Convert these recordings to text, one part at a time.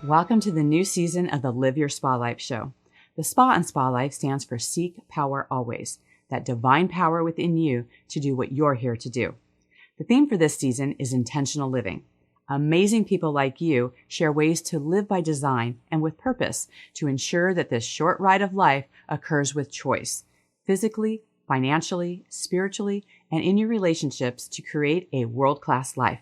Welcome to the new season of the Live Your Spa Life show. The Spa in Spa Life stands for Seek Power Always, that divine power within you to do what you're here to do. The theme for this season is intentional living. Amazing people like you share ways to live by design and with purpose to ensure that this short ride of life occurs with choice, physically, financially, spiritually, and in your relationships to create a world-class life.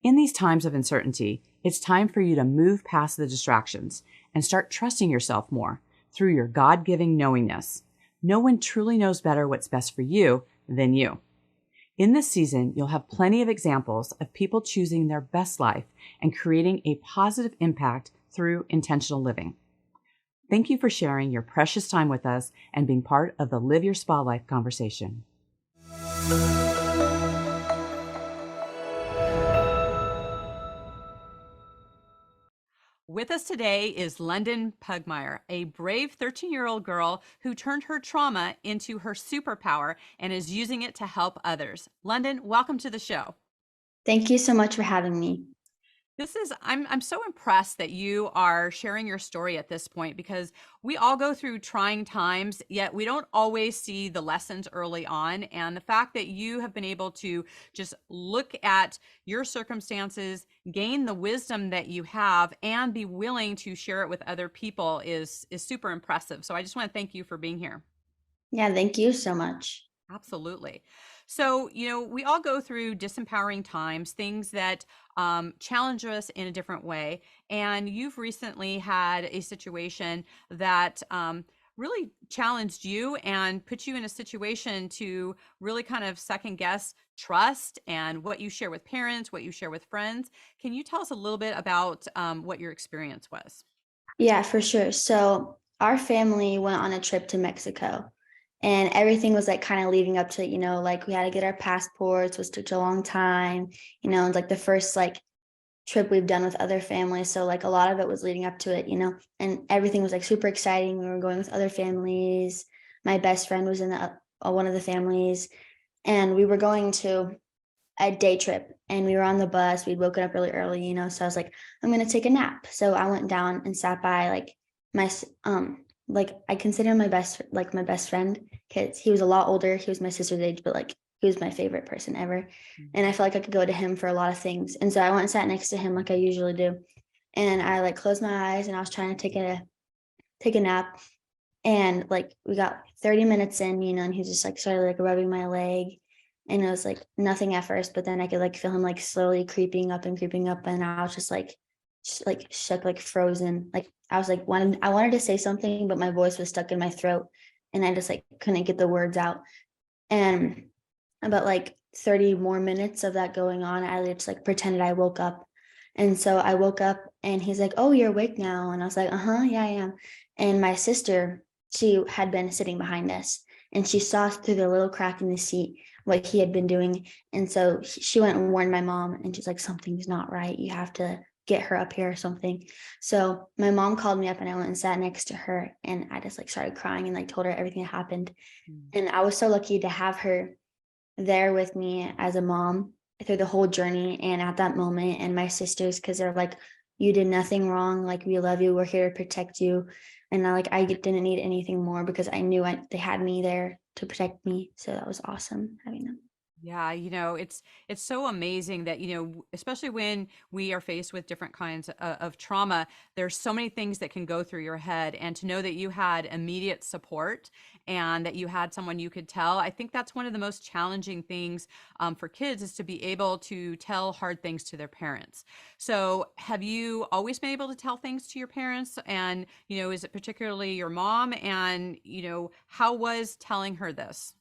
In these times of uncertainty, it's time for you to move past the distractions and start trusting yourself more through your God-giving knowingness. No one truly knows better what's best for you than you. In this season, you'll have plenty of examples of people choosing their best life and creating a positive impact through intentional living. Thank you for sharing your precious time with us and being part of the Live Your Spa Life conversation. With us today is London Pugmire, a brave 13-year-old girl who turned her trauma into her superpower and is using it to help others. London, welcome to the show. Thank you so much for having me. I'm so impressed that you are sharing your story at this point, because we all go through trying times, yet we don't always see the lessons early on. And the fact that you have been able to just look at your circumstances, gain the wisdom that you have, and be willing to share it with other people is super impressive. So I just want to thank you for being here. Yeah, thank you so much. Absolutely. So, we all go through disempowering times, things that challenge us in a different way. And you've recently had a situation that really challenged you and put you in a situation to really kind of second guess trust and what you share with parents, what you share with friends. Can you tell us a little bit about what your experience was? Yeah, for sure. So our family went on a trip to Mexico and everything was like kind of leading up to, like we had to get our passports, which took a long time, and like the first like trip we've done with other families. So like a lot of it was leading up to it, and everything was like super exciting. We were going with other families. My best friend was in one of the families, and we were going to a day trip, and we were on the bus. We'd woken up really early, so I was like, I'm gonna take a nap. So I went down and sat by like like I consider my best friend, because he was a lot older. He was my sister's age, but like he was my favorite person ever. And I felt like I could go to him for a lot of things. And so I went and sat next to him like I usually do. And I like closed my eyes and I was trying to take a nap. And like we got 30 minutes in, and he just like started like rubbing my leg. And it was like nothing at first, but then I could like feel him like slowly creeping up and creeping up. And I was just like shook, like frozen. Like I was like, I wanted to say something, but my voice was stuck in my throat and I just like couldn't get the words out. And about like 30 more minutes of that going on, I just like pretended I woke up. And so I woke up and he's like, "Oh, you're awake now." And I was like, "Uh-huh, yeah, I am." And my sister, she had been sitting behind us and she saw through the little crack in the seat what he had been doing. And so she went and warned my mom, and she's like, "Something's not right. You have to get her up here or something." So my mom called me up and I went and sat next to her, and I just like started crying and like told her everything that happened. Mm. And I was so lucky to have her there with me as a mom through the whole journey and at that moment, and my sisters, because they're like, "You did nothing wrong, like we love you, we're here to protect you." And I didn't need anything more because I knew they had me there to protect me. So that was awesome having them. Yeah, it's so amazing that, especially when we are faced with different kinds of trauma, there's so many things that can go through your head. And to know that you had immediate support and that you had someone you could tell, I think that's one of the most challenging things for kids, is to be able to tell hard things to their parents. So have you always been able to tell things to your parents? And, is it particularly your mom? And, how was telling her this?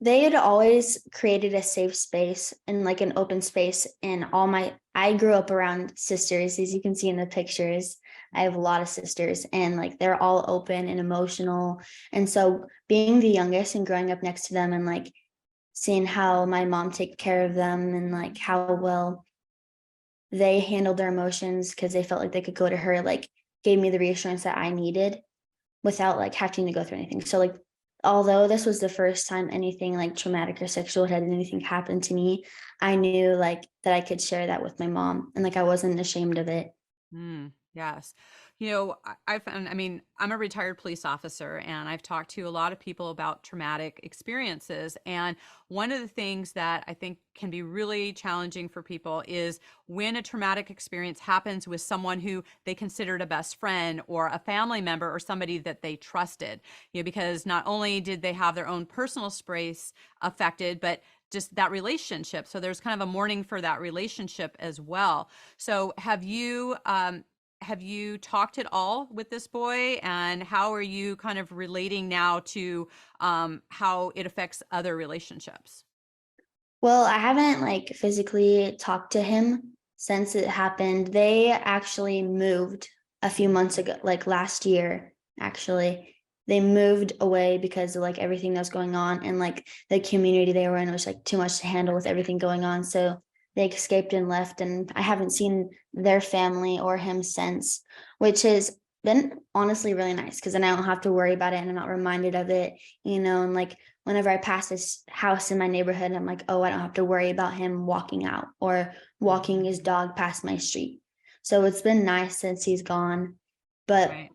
They had always created a safe space and like an open space. And I grew up around sisters, as you can see in the pictures. I have a lot of sisters, and like they're all open and emotional. And so being the youngest and growing up next to them and like seeing how my mom take care of them and like how well they handled their emotions because they felt like they could go to her, like gave me the reassurance that I needed without like having to go through anything. So like although this was the first time anything like traumatic or sexual had anything happened to me, I knew like that I could share that with my mom, and like I wasn't ashamed of it. Yes. I found, I mean, I'm a retired police officer and I've talked to a lot of people about traumatic experiences. And one of the things that I think can be really challenging for people is when a traumatic experience happens with someone who they considered a best friend or a family member or somebody that they trusted, because not only did they have their own personal space affected, but just that relationship. So there's kind of a mourning for that relationship as well. So have you talked at all with this boy, and how are you kind of relating now to how it affects other relationships? Well, I haven't like physically talked to him since it happened. They actually moved a few months ago, like last year, actually. They moved away because of like everything that was going on, and like the community they were in was like too much to handle with everything going on. So they escaped and left, and I haven't seen their family or him since, which has been honestly really nice because then I don't have to worry about it and I'm not reminded of it, and like whenever I pass this house in my neighborhood, I'm like, oh, I don't have to worry about him walking out or walking his dog past my street. So it's been nice since he's gone. But Right.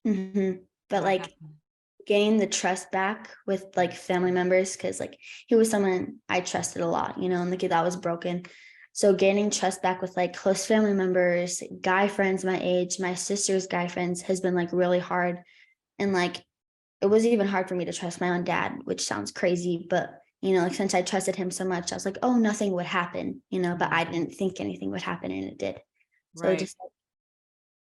mhm, but Yeah, like definitely. gain the trust back with like family members, because like he was someone I trusted a lot, and the kid that was broken. So gaining trust back with like close family members, guy friends my age, my sister's guy friends has been like really hard. And like it was even hard for me to trust my own dad, which sounds crazy, but like since I trusted him so much, I was like, oh, nothing would happen, but I didn't think anything would happen and it did. So Right. just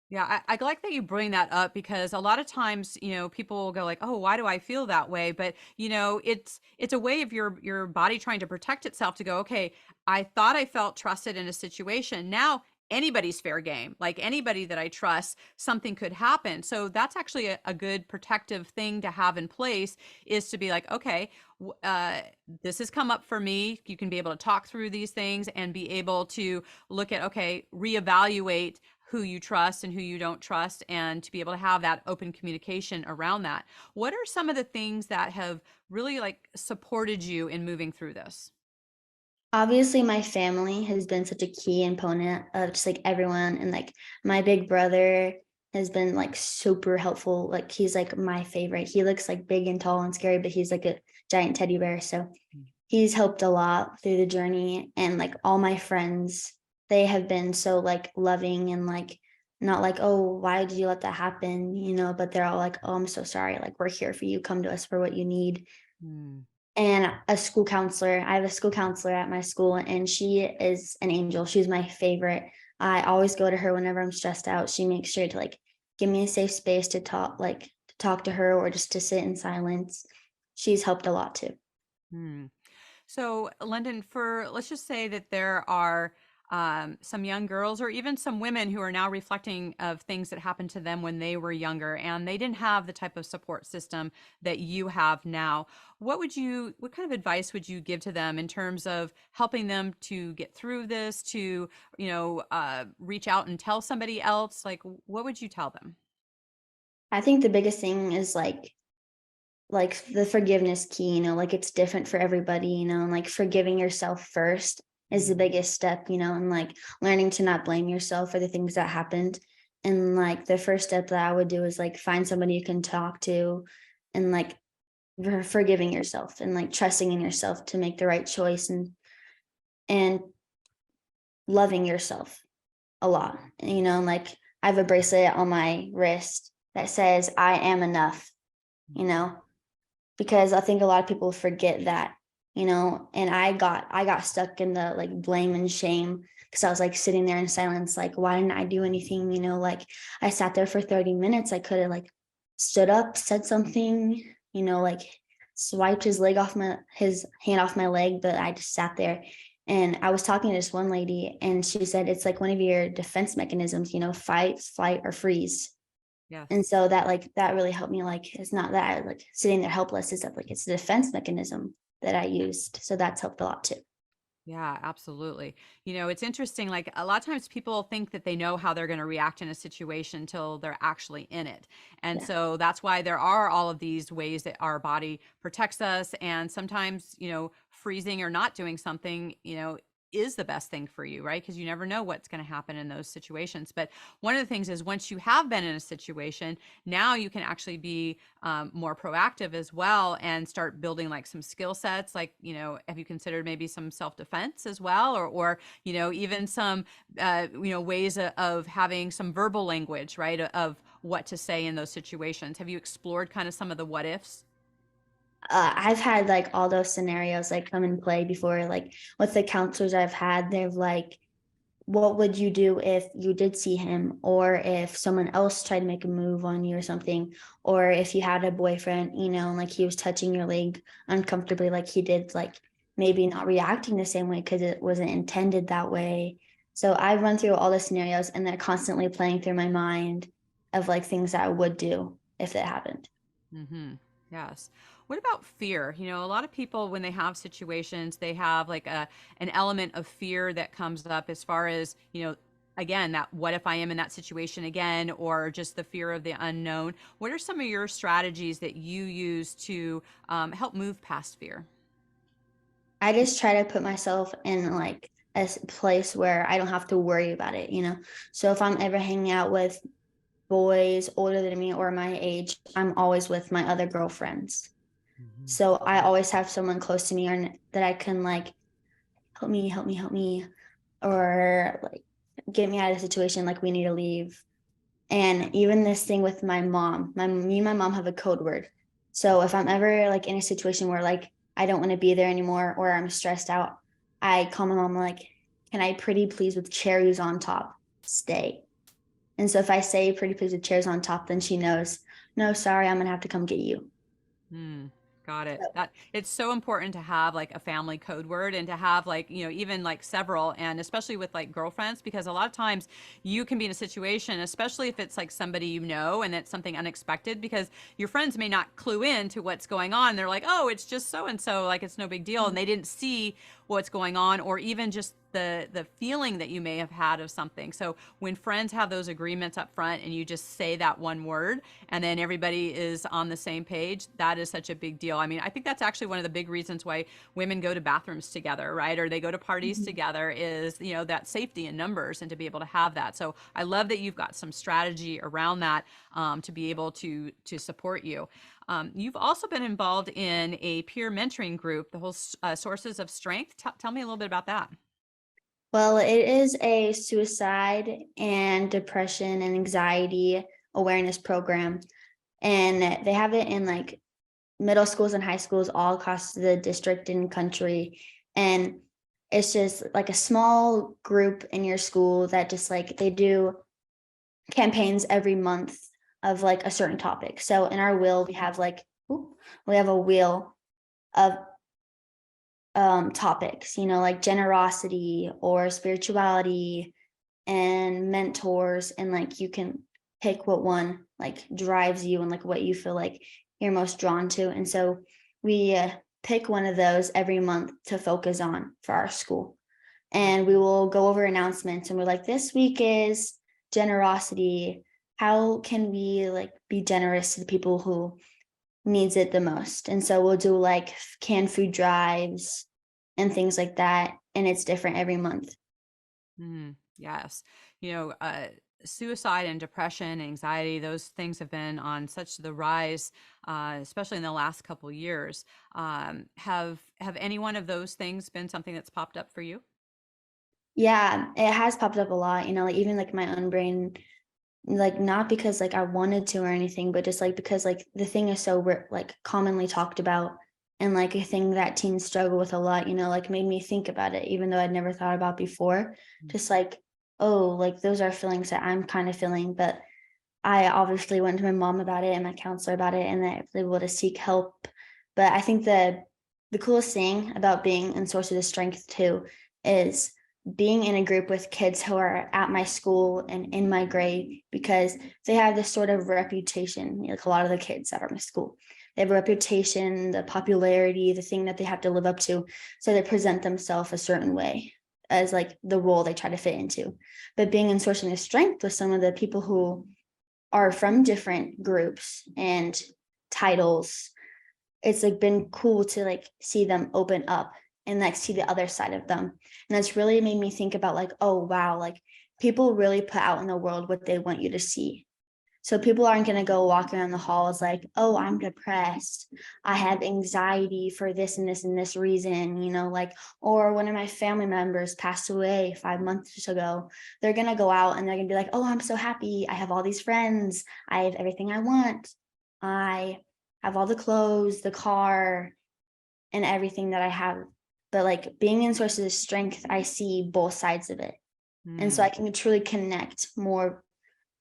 Yeah, I like that you bring that up because a lot of times, people will go like, "Oh, why do I feel that way?" But it's a way of your body trying to protect itself to go, "Okay, I thought I felt trusted in a situation. Now anybody's fair game. Like anybody that I trust, something could happen." So that's actually a good protective thing to have in place is to be like, "Okay, this has come up for me." You can be able to talk through these things and be able to look at, okay, reevaluate who you trust and who you don't trust, and to be able to have that open communication around that. What are some of the things that have really like supported you in moving through this? obviously my family has been such a key component of just like everyone. And like my big brother has been like super helpful. Like he's like my favorite. He looks like big and tall and scary, but he's like a giant teddy bear. So he's helped a lot through the journey. And like all my friends, they have been so like loving and like not like, oh, why did you let that happen, but they're all like, oh, I'm so sorry, like we're here for you, come to us for what you need. Mm. And a school counselor, I have a school counselor at my school and she is an angel. She's my favorite. I always go to her whenever I'm stressed out. She makes sure to like give me a safe space to talk to her or just to sit in silence. She's helped a lot too. Hmm. So, London, for let's just say that there are some young girls or even some women who are now reflecting of things that happened to them when they were younger and they didn't have the type of support system that you have now. What kind of advice would you give to them in terms of helping them to get through this, to, reach out and tell somebody else? Like, what would you tell them? I think the biggest thing is like the forgiveness key, like it's different for everybody, and like forgiving yourself first is the biggest step, and like learning to not blame yourself for the things that happened. And like the first step that I would do is like find somebody you can talk to, and like forgiving yourself and like trusting in yourself to make the right choice, and loving yourself a lot. Like I have a bracelet on my wrist that says I am enough, you know because I think a lot of people forget that, and I got stuck in the like blame and shame because I was like sitting there in silence, like, why didn't I do anything? Like I sat there for 30 minutes. I could have like stood up, said something, like swiped his hand off my leg, but I just sat there. And I was talking to this one lady and she said it's like one of your defense mechanisms, fight, flight, or freeze. And Yes. so that really helped me. Like, it's not that I like sitting there helpless, is that like it's a defense mechanism that I used. So that's helped a lot too. Yeah, absolutely. It's interesting. Like a lot of times people think that they know how they're going to react in a situation until they're actually in it. And Yeah. so that's why there are all of these ways that our body protects us. And sometimes, freezing or not doing something, is the best thing for you, right? Because you never know what's going to happen in those situations. But one of the things is once you have been in a situation, now you can actually be more proactive as well and start building like some skill sets. Like, have you considered maybe some self-defense as well, or even some ways of having some verbal language, right? Of what to say in those situations. Have you explored kind of some of the what ifs? I've had like all those scenarios like come and play before, like with the counselors I've had, they're like, what would you do if you did see him, or if someone else tried to make a move on you or something, or if you had a boyfriend, like he was touching your leg uncomfortably, like he did, like maybe not reacting the same way because it wasn't intended that way. So I run through all the scenarios and they're constantly playing through my mind of like things that I would do if it happened. Mm-hmm. Yes. What about fear? A lot of people, when they have situations, they have like an element of fear that comes up as far as, again, that what if I am in that situation again, or just the fear of the unknown. What are some of your strategies that you use to help move past fear? I just try to put myself in like a place where I don't have to worry about it. So if I'm ever hanging out with boys older than me or my age, I'm always with my other girlfriends. Mm-hmm. So I always have someone close to me or that I can like help me, or like get me out of the situation. Like we need to leave. And even this thing with my mom, me and my mom have a code word. So if I'm ever like in a situation where like I don't want to be there anymore or I'm stressed out, I call my mom like, can I pretty please with cherries on top stay? And so if I say pretty please with cherries on top, then she knows, no, sorry, I'm gonna have to come get you. Hmm. Got it. That it's so important to have like a family code word and to have like, even like several, and especially with like girlfriends, because a lot of times you can be in a situation, especially if it's like somebody and it's something unexpected, because your friends may not clue in to what's going on. They're like, oh, it's just so and so, like it's no big deal. And they didn't see what's going on, or even just the feeling that you may have had of something. So when friends have those agreements up front and you just say that one word and then everybody is on the same page, that is such a big deal. I mean, I think that's actually one of the big reasons why women go to bathrooms together, right? Or they go to parties Mhm. together, is, that safety in numbers and to be able to have that. So I love that you've got some strategy around that, to be able to support you. You've also been involved in a peer mentoring group, the whole Sources of Strength. Tell me a little bit about that. Well, it is a suicide and depression and anxiety awareness program. And they have it in like middle schools and high schools all across the district and country. And it's just like a small group in your school that just like they do campaigns every month of like a certain topic. So in our wheel, we have a wheel of topics, like generosity or spirituality and mentors, and like you can pick what one like drives you and like what you feel like you're most drawn to. And so we pick one of those every month to focus on for our school, and we will go over announcements, and we're like, this week is generosity. How can we like be generous to the people who needs it the most? And so we'll do like canned food drives and things like that, and it's different every month. Yes. You know, uh, Suicide and depression, anxiety, those things have been on such the rise, especially in the last couple years. Have any one of those things been something that's popped up for you? Yeah, it has popped up a lot, like even like my own brain, like not because like I wanted to or anything, but just like because like the thing is so like commonly talked about, and like a thing that teens struggle with a lot, like made me think about it, even though I'd never thought about before. Just like, oh, like those are feelings that I'm kind of feeling. But I obviously went to my mom about it and my counselor about it, and I was able to seek help. But I think the coolest thing about being in Sources of Strength too is being in a group with kids who are at my school and in my grade, because they have this sort of reputation, like a lot of the kids that are at my school. They have a reputation, the popularity, the thing that they have to live up to. So they present themselves a certain way as like the role they try to fit into. But being in Sourcing of Strength with some of the people who are from different groups and titles, it's like been cool to like see them open up and like see the other side of them. And that's really made me think about like, oh wow, like people really put out in the world what they want you to see. So people aren't going to go walking around the halls like, oh, I'm depressed. I have anxiety for this and this and this reason, like, or one of my family members passed away 5 months ago. They're going to go out and they're going to be like, oh, I'm so happy. I have all these friends. I have everything I want. I have all the clothes, the car, and everything that I have. But like being in sources of strength, I see both sides of it. And so I can truly connect more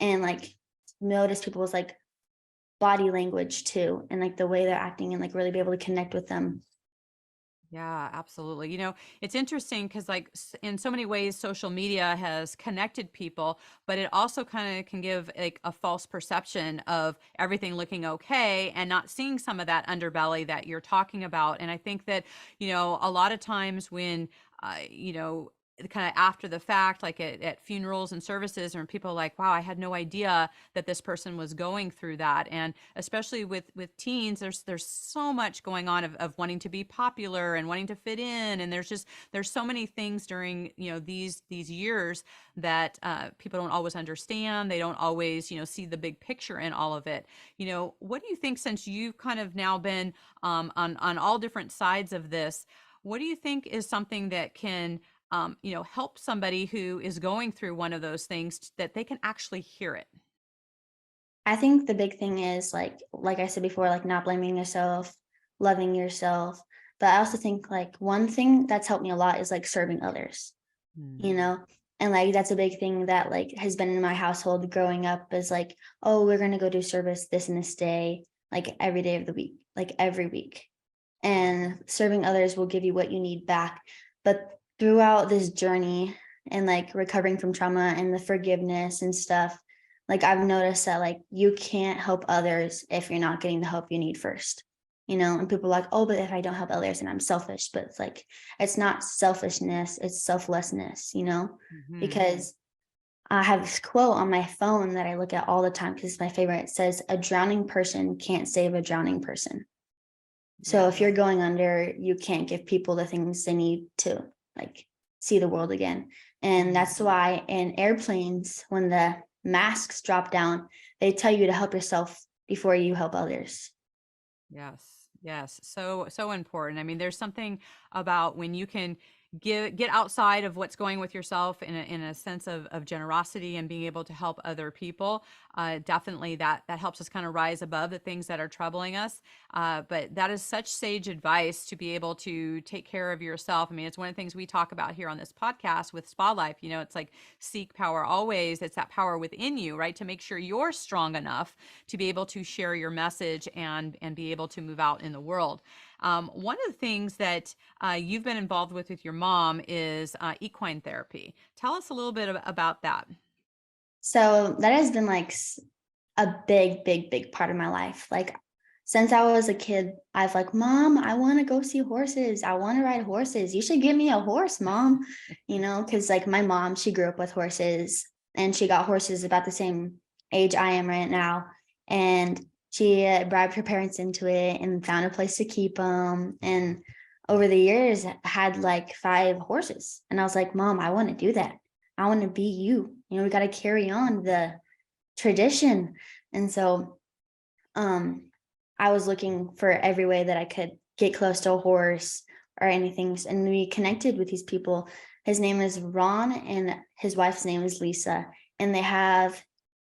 and like notice people's like body language too, and like the way they're acting, and like really be able to connect with them. Yeah, absolutely. It's interesting because, like, in so many ways, social media has connected people, but it also kind of can give like a false perception of everything looking okay and not seeing some of that underbelly that you're talking about. And I think that, a lot of times when, kind of after the fact, like at funerals and services, and people are like, wow, I had no idea that this person was going through that. And especially with teens, there's so much going on of wanting to be popular and wanting to fit in, and there's so many things during these years that people don't always understand. They don't always see the big picture in all of it. What do you think, since you've kind of now been on all different sides of this, what do you think is something that can help somebody who is going through one of those things, that they can actually hear it? I think the big thing is like I said before, like not blaming yourself, loving yourself. But I also think like one thing that's helped me a lot is like serving others, you Mm. know? And like that's a big thing that like has been in my household growing up, is like, oh, we're gonna go do service this and this day, like every day of the week, like every week. And serving others will give you what you need back. But throughout this journey and like recovering from trauma and the forgiveness and stuff, like I've noticed that like you can't help others if you're not getting the help you need first. And people are like, oh, but if I don't help others and I'm selfish. But it's like, it's not selfishness, it's selflessness, Hmm. because I have this quote on my phone that I look at all the time because it's my favorite. It says, a drowning person can't save a drowning person. So if Yes. you're going under, you can't give people the things they need to like see the world again. And Mm. that's why in airplanes, when the masks drop down, they tell you to help yourself before you help others. Yes, yes. So important. I mean, there's something about when you can get outside of what's going with yourself in a sense of generosity and being able to help other people. Definitely that helps us kind of rise above the things that are troubling us. But that is such sage advice, to be able to take care of yourself. I mean, it's one of the things we talk about here on this podcast with Spa Life. It's like seek power always. It's that power within you, right? To make sure you're strong enough to be able to share your message and be able to move out in the world. One of the things that you've been involved with your mom is equine therapy. Tell us a little bit about that. So that has been like a big, big, big part of my life. Like since I was a kid, I've like, Mom, I want to go see horses. I want to ride horses. You should give me a horse, Mom. Because like my mom, she grew up with horses and she got horses about the same age I am right now. And she bribed her parents into it and found a place to keep them. And over the years, had like 5 horses. And I was like, Mom, I want to do that. I want to be you. We got to carry on the tradition. And so I was looking for every way that I could get close to a horse or anything. And we connected with these people. His name is Ron and his wife's name is Lisa. And they have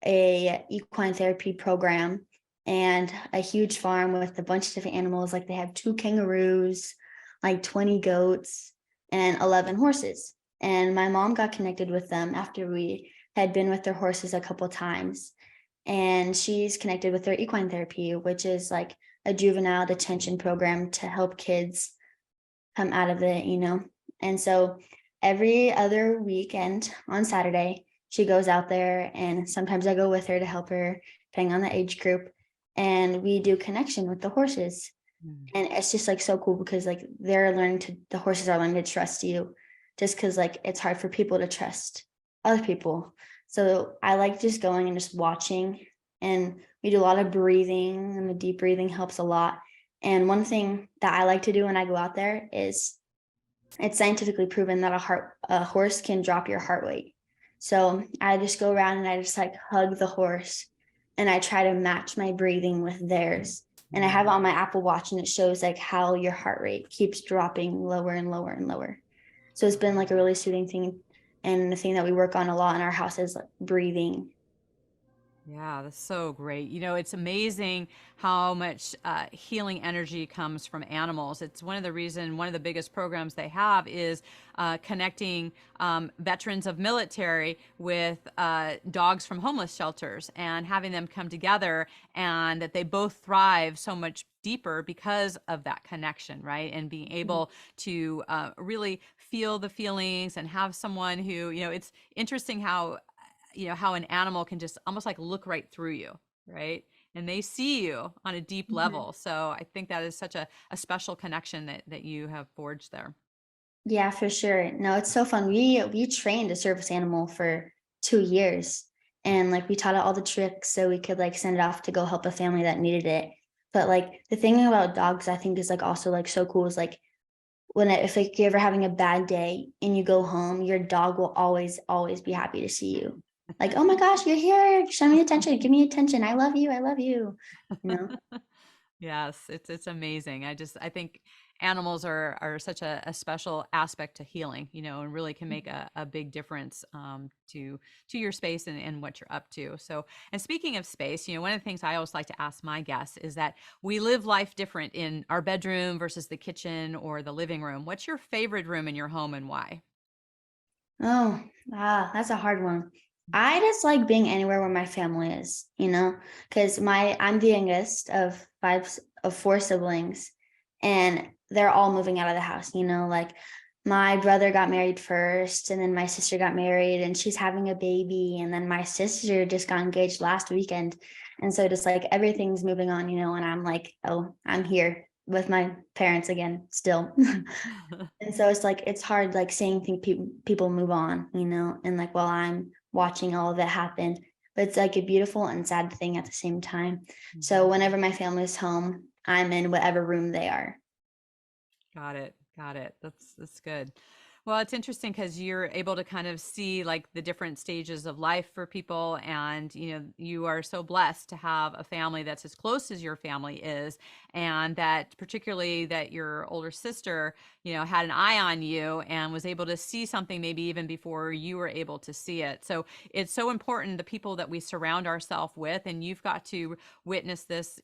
a equine therapy program and a huge farm with a bunch of different animals. Like they have 2 kangaroos, like 20 goats, and 11 horses. And my mom got connected with them after we had been with their horses a couple times. And she's connected with their equine therapy, which is like a juvenile detention program to help kids come out of it. And so every other weekend on Saturday, she goes out there, and sometimes I go with her to help her, depending on the age group. And we do connection with the horses. Mm. And it's just like so cool because like the horses are learning to trust you, just because like it's hard for people to trust other people. So I like just going and just watching. And we do a lot of breathing, and the deep breathing helps a lot. And one thing that I like to do when I go out there is it's scientifically proven that a horse can drop your heart rate. So I just go around and I just like hug the horse and I try to match my breathing with theirs. And I have it on my Apple Watch and it shows like how your heart rate keeps dropping lower and lower and lower. So it's been like a really soothing thing. And the thing that we work on a lot in our house is like breathing. Yeah, that's so great. It's amazing how much healing energy comes from animals. It's one of the biggest programs they have is connecting veterans of military with dogs from homeless shelters and having them come together, and that they both thrive so much deeper because of that connection, right? And being able to really feel the feelings and have someone who, it's interesting how an animal can just almost like look right through you, right? And they see you on a deep Mhm. level. So I think that is such a special connection that you have forged there. Yeah, for sure. No, it's so fun. We trained a service animal for 2 years, and like we taught it all the tricks so we could like send it off to go help a family that needed it. But like the thing about dogs, I think is like also like so cool is like if like you're ever having a bad day and you go home, your dog will always be happy to see you. Like, oh my gosh, you're here. Show me attention. Give me attention. I love you. I love you. You know. Yes, it's amazing. I think animals are such a special aspect to healing, and really can make a big difference to your space and what you're up to. So, and speaking of space, one of the things I always like to ask my guests is that we live life different in our bedroom versus the kitchen or the living room. What's your favorite room in your home and why? Oh, that's a hard one. I just like being anywhere where my family is, because I'm the youngest of of four siblings, and they're all moving out of the house. Like my brother got married first, and then my sister got married, and she's having a baby, and then my sister just got engaged last weekend, and so just like everything's moving on, and I'm like, oh, I'm here with my parents again still. And so it's like it's hard like seeing people move on, and like while I'm watching all of it happen. But it's like a beautiful and sad thing at the same time. So Mhm. whenever my family's home, I'm in whatever room they are. Got it. Got it. That's good. Well, it's interesting because you're able to kind of see like the different stages of life for people, and you are so blessed to have a family that's as close as your family is, and that particularly that your older sister, had an eye on you and was able to see something maybe even before you were able to see it. So it's so important the people that we surround ourselves with, and you've got to witness this,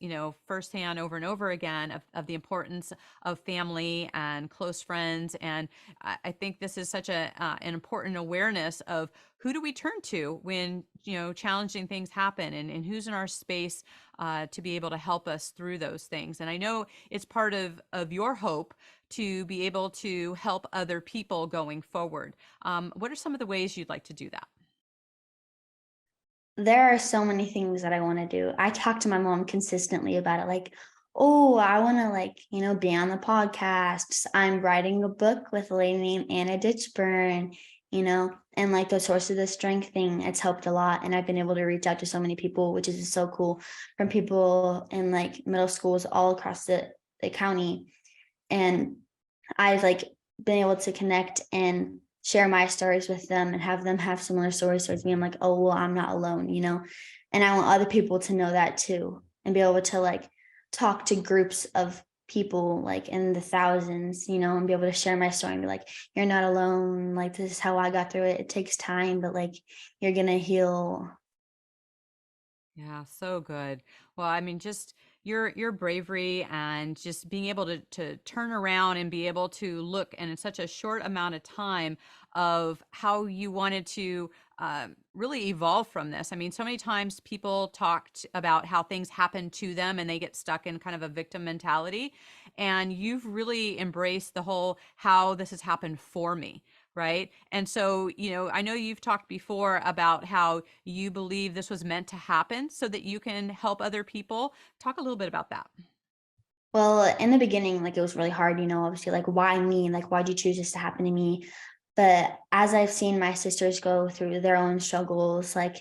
firsthand over and over again of the importance of family and close friends. And I think this is such an important awareness of who do we turn to when challenging things happen, and who's in our space to be able to help us through those things. And I know it's part of your hope to be able to help other people going forward. What are some of the ways you'd like to do that? There are so many things that I want to do. I talk to my mom consistently about it, like, oh, I want to like, be on the podcast. I'm writing a book with a lady named Anna Ditchburn, and like the source of the strength thing, it's helped a lot. And I've been able to reach out to so many people, which is so cool, from people in like middle schools all across the county. And I've like been able to connect and share my stories with them and have them have similar stories towards me. I'm like, oh, well, I'm not alone, And I want other people to know that too, and be able to like talk to groups of people like in the thousands, and be able to share my story and be like, you're not alone. Like, this is how I got through it. It takes time, but like, you're going to heal. Yeah, so good. Well, I mean, just your bravery and just being able to turn around and be able to look, and in such a short amount of time of how you wanted to really evolve from this. I mean, so many times people talked about how things happen to them and they get stuck in kind of a victim mentality, and you've really embraced the whole how this has happened for me. Right. And so, I know you've talked before about how you believe this was meant to happen so that you can help other people. Talk a little bit about that. Well, in the beginning, like it was really hard, obviously, like why me? Like, why'd you choose this to happen to me? But as I've seen my sisters go through their own struggles, like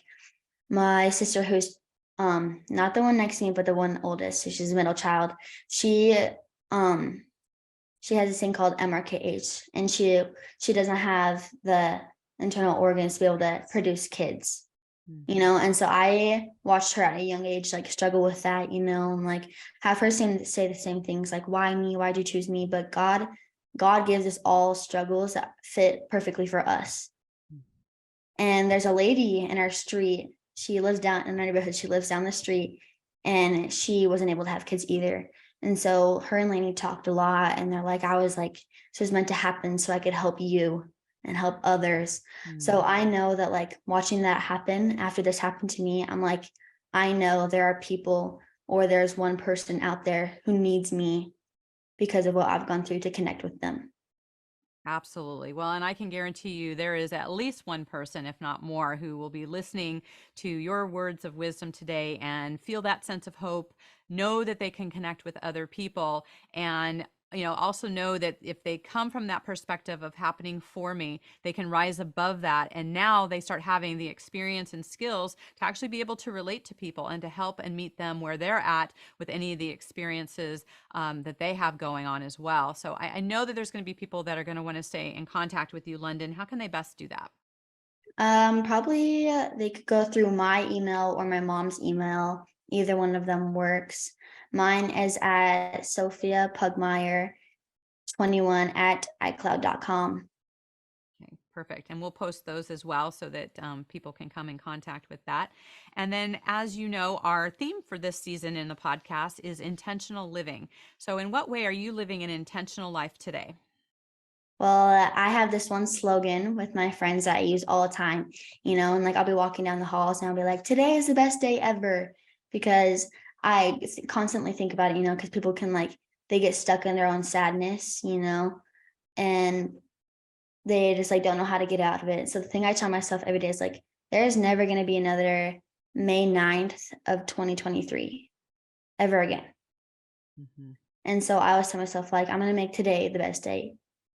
my sister who's not the one next to me, but the one oldest, so she's a middle child, she um she has this thing called MRKH, and she doesn't have the internal organs to be able to produce kids. And so I watched her at a young age like struggle with that, and like have her say the same things like, why me, why'd you choose me? But God gives us all struggles that fit perfectly for us. And there's a lady in our street, she lives down in our neighborhood, she lives down the street, and she wasn't able to have kids either. And so her and Lainey talked a lot, and they're like, I was like, this was meant to happen so I could help you and help others. So I know that like watching that happen after this happened to me, I'm like, I know there are people, or there's one person out there who needs me because of what I've gone through, to connect with them. Absolutely. Well, and I can guarantee you there is at least one person, if not more, who will be listening to your words of wisdom today and feel that sense of hope, know that they can connect with other people, and also know that if they come from that perspective of happening for me, they can rise above that. And now they start having the experience and skills to actually be able to relate to people and to help and meet them where they're at with any of the experiences that they have going on as well. So I know that there's going to be people that are going to want to stay in contact with you, London. How can they best do that? Probably they could go through my email or my mom's email. Either one of them works. Mine is at Sophia Pugmire 21 at iCloud.com. Okay, perfect. And we'll post those as well so that people can come in contact with that. And then, as you know, our theme for this season in the podcast is intentional living. So in what way are you living an intentional life today? Well, I have this one slogan with my friends that I use all the time, and like I'll be walking down the halls and I'll be like, today is the best day ever, because I constantly think about it, because people can like, they get stuck in their own sadness, and they just like don't know how to get out of it. So the thing I tell myself every day is like, there's never going to be another May 9th of 2023 ever again. And so I always tell myself like, I'm going to make today the best day.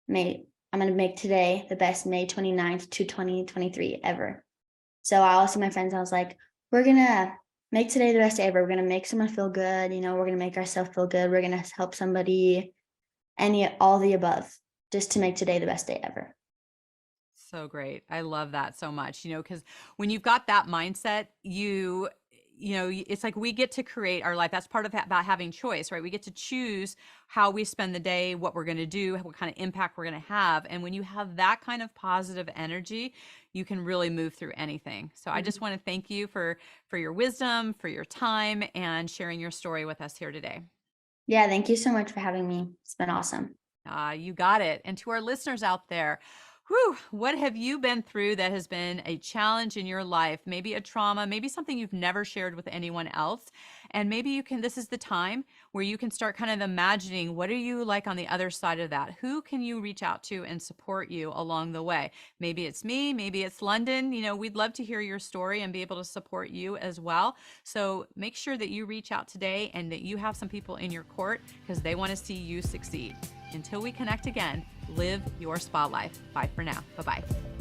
I'm going to make today the best May 29th to 2023 ever. So I also, my friends, I was like, we're going to make today the best day ever. We're going to make someone feel good. We're going to make ourselves feel good. We're going to help somebody, all the above, just to make today the best day ever. So great. I love that so much, because when you've got that mindset, it's like we get to create our life. That's part of about having choice, right? We get to choose how we spend the day, what we're going to do, what kind of impact we're going to have. And when you have that kind of positive energy, you can really move through anything. So I just want to thank you for your wisdom, for your time, and sharing your story with us here today. Yeah, thank you so much for having me. It's been awesome. You got it. And to our listeners out there, what have you been through that has been a challenge in your life? Maybe a trauma, maybe something you've never shared with anyone else. And maybe this is the time where you can start kind of imagining, what are you like on the other side of that? Who can you reach out to and support you along the way? Maybe it's me, maybe it's London. We'd love to hear your story and be able to support you as well. So make sure that you reach out today and that you have some people in your court, because they want to see you succeed. Until we connect again, live your spa life. Bye for now. Bye-bye.